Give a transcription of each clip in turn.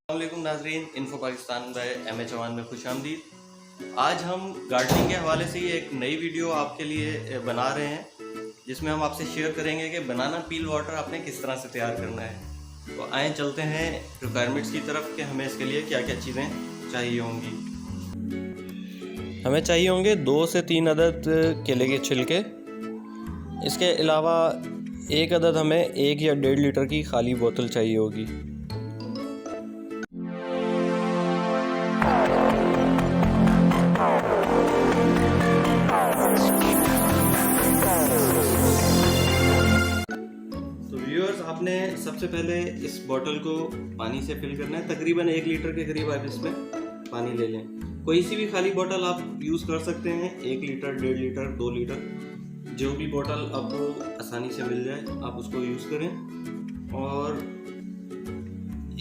अस्सलामुअलैकुम नाजरीन, info Pakistan by M Chauhan में खुशामदीद। आज हम गार्डनिंग के हवाले से ही एक नई वीडियो आपके लिए बना रहे हैं, जिसमें हम आपसे शेयर करेंगे कि बनाना पील वाटर आपने किस तरह से तैयार करना है। तो आए चलते हैं रिक्वायरमेंट्स की तरफ कि हमें इसके लिए क्या क्या चीज़ें चाहिए होंगी। हमें चाहिए होंगे 2 से 3 अदद केले के छिलके। इसके अलावा एक अदद हमें 1 या 1.5 लीटर की खाली बोतल चाहिए होगी। आपने सबसे पहले इस बोतल को पानी से फिल करना है। तकरीबन 1 लीटर के करीब आप इसमें पानी ले लें। कोई सी भी खाली बोतल आप यूज़ कर सकते हैं, 1 लीटर, 1.5 लीटर, 2 लीटर, जो भी बोतल आपको आसानी से मिल जाए आप उसको यूज़ करें। और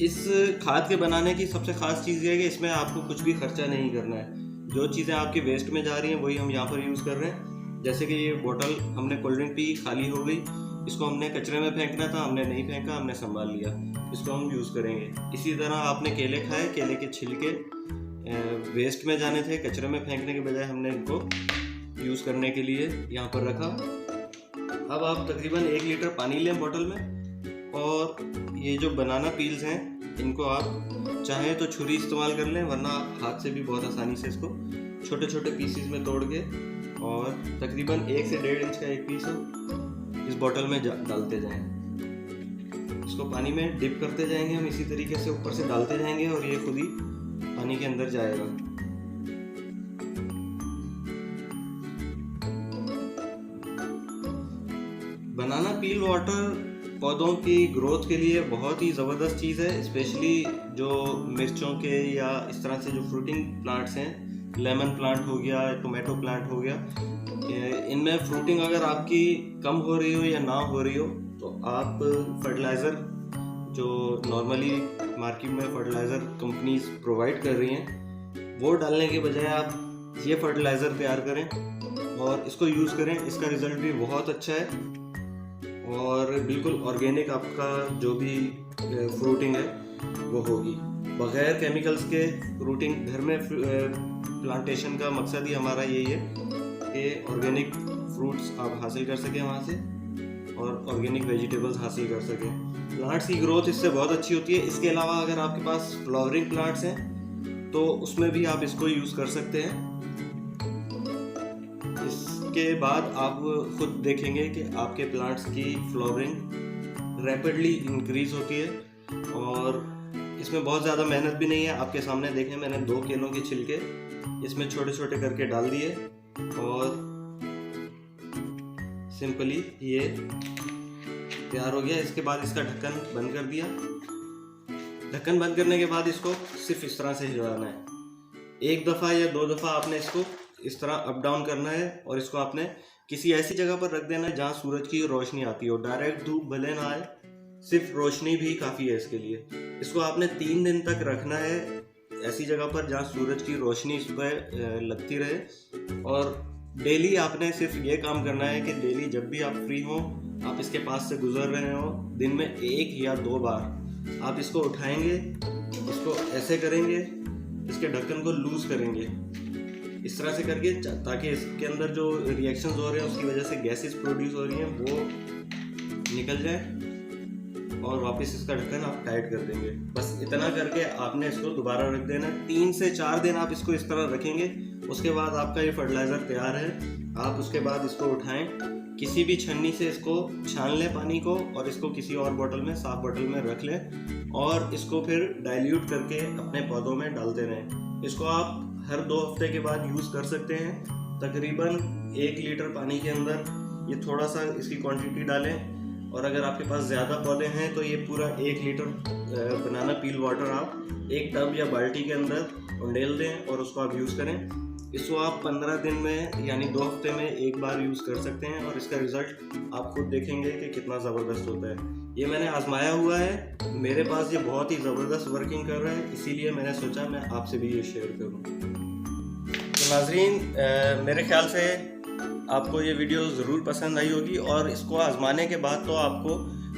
इस खाद के बनाने की सबसे ख़ास चीज़ ये है कि इसमें आपको कुछ भी खर्चा नहीं करना है। जो चीज़ें आपकी वेस्ट में जा रही हैं वही हम यहाँ पर यूज़ कर रहे हैं। जैसे कि ये बोतल हमने कोल्ड ड्रिंक पी, खाली हो गई, इसको हमने कचरे में फेंकना था, हमने नहीं फेंका, हमने संभाल लिया, इसको हम यूज़ करेंगे। इसी तरह आपने केले खाए, केले के छिलके वेस्ट में जाने थे, कचरे में फेंकने के बजाय हमने इनको यूज़ करने के लिए यहाँ पर रखा। अब आप तकरीबन 1 लीटर पानी लें बोतल में, और ये जो बनाना पील्स हैं इनको आप चाहें तो छुरी इस्तेमाल कर लें, वरना आप हाथ से भी बहुत आसानी से इसको छोटे छोटे पीसीज में तोड़ के, और तकरीबन 1 से 1.5 इंच का एक पीस हो इस बोतल में डालते जाएं। इसको पानी में डिप करते जाएंगे हम, इसी तरीके से ऊपर से डालते जाएंगे और ये खुद ही पानी के अंदर जाएगा। बनाना पील वाटर पौधों की ग्रोथ के लिए बहुत ही ज़बरदस्त चीज़ है, स्पेशली जो मिर्चों के या इस तरह से जो फ्रूटिंग प्लांट्स हैं, लेमन प्लांट हो गया, टोमेटो प्लांट हो गया, इनमें फ्रूटिंग अगर आपकी कम हो रही हो या ना हो रही हो तो आप फर्टिलाइज़र जो नॉर्मली मार्केट में फर्टिलाइज़र कंपनीज प्रोवाइड कर रही हैं वो डालने के बजाय आप ये फर्टिलाइज़र तैयार करें और इसको यूज़ करें। इसका रिज़ल्ट भी बहुत अच्छा है और बिल्कुल ऑर्गेनिक आपका जो भी फ्रूटिंग है वो होगी, बग़ैर केमिकल्स के फ्रूटिंग। घर में प्लांटेशन का मकसद ही हमारा यही है कि ऑर्गेनिक फ्रूट्स आप हासिल कर सकें वहाँ से, और ऑर्गेनिक वेजिटेबल्स हासिल कर सकें। प्लांट्स की ग्रोथ इससे बहुत अच्छी होती है। इसके अलावा अगर आपके पास फ्लावरिंग प्लांट्स हैं तो उसमें भी आप इसको यूज़ कर सकते हैं। इसके बाद आप खुद देखेंगे कि आपके प्लांट्स की फ्लावरिंग रैपिडली इंक्रीज होती है, और इसमें बहुत ज़्यादा मेहनत भी नहीं है। आपके सामने देखें, मैंने 2 केलों के छिलके इसमें छोटे छोटे करके डाल दिए और सिंपली ये तैयार हो गया। इसके बाद इसका ढक्कन बंद कर दिया। ढक्कन बंद करने के बाद इसको सिर्फ इस तरह से हिलाना है। 1 दफ़ा या 2 दफ़ा आपने इसको इस तरह अप डाउन करना है, और इसको आपने किसी ऐसी जगह पर रख देना है जहाँ सूरज की रोशनी आती हो। डायरेक्ट धूप भले ना आए, सिर्फ रोशनी भी काफ़ी है इसके लिए। इसको आपने 3 दिन तक रखना है ऐसी जगह पर जहाँ सूरज की रोशनी इस पर लगती रहे। और डेली आपने सिर्फ ये काम करना है कि डेली जब भी आप फ्री हो, आप इसके पास से गुजर रहे हो, दिन में 1 या 2 बार आप इसको उठाएंगे, इसको ऐसे करेंगे, इसके ढक्कन को लूज करेंगे इस तरह से करके, ताकि इसके अंदर जो रिएक्शंस हो रहे हैं उसकी वजह से गैसेस प्रोड्यूस हो रही हैं वो निकल जाए, और वापस इसका ढक्कन आप टाइट कर देंगे। बस इतना करके आपने इसको दोबारा रख देना। 3 से 4 दिन आप इसको इस तरह रखेंगे, उसके बाद आपका ये फर्टिलाइज़र तैयार है। आप उसके बाद इसको उठाएं, किसी भी छन्नी से इसको छान लें पानी को, और इसको किसी और बोतल में, साफ बोतल में रख लें, और इसको फिर डाइल्यूट करके अपने पौधों में डालते रहें। इसको आप हर 2 हफ्ते के बाद यूज़ कर सकते हैं। तकरीबन 1 लीटर पानी के अंदर ये थोड़ा सा इसकी क्वांटिटी डालें, और अगर आपके पास ज़्यादा पौधे हैं तो ये पूरा 1 लीटर बनाना पील वाटर आप एक टब या बाल्टी के अंदर उंडेल दें और उसको आप यूज़ करें। इसको आप 15 दिन में यानी 2 हफ्ते में एक बार यूज़ कर सकते हैं, और इसका रिज़ल्ट आप खुद देखेंगे कि कितना ज़बरदस्त होता है। ये मैंने आजमाया हुआ है, मेरे पास ये बहुत ही ज़बरदस्त वर्किंग कर रहा है, इसीलिए मैंने सोचा मैं आपसे भी ये शेयर करूँ। तो नाज़रीन, मेरे ख्याल से आपको ये वीडियो ज़रूर पसंद आई होगी, और इसको आजमाने के बाद तो आपको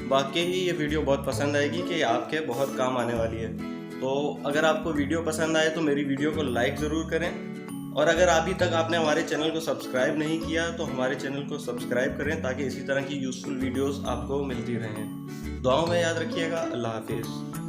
वाकई ही ये वीडियो बहुत पसंद आएगी कि आपके बहुत काम आने वाली है। तो अगर आपको वीडियो पसंद आए तो मेरी वीडियो को लाइक ज़रूर करें, और अगर अभी तक आपने हमारे चैनल को सब्सक्राइब नहीं किया तो हमारे चैनल को सब्सक्राइब करें, ताकि इसी तरह की यूज़फुल वीडियोस आपको मिलती रहें। दुआओं में याद रखिएगा। अल्लाह हाफिज़।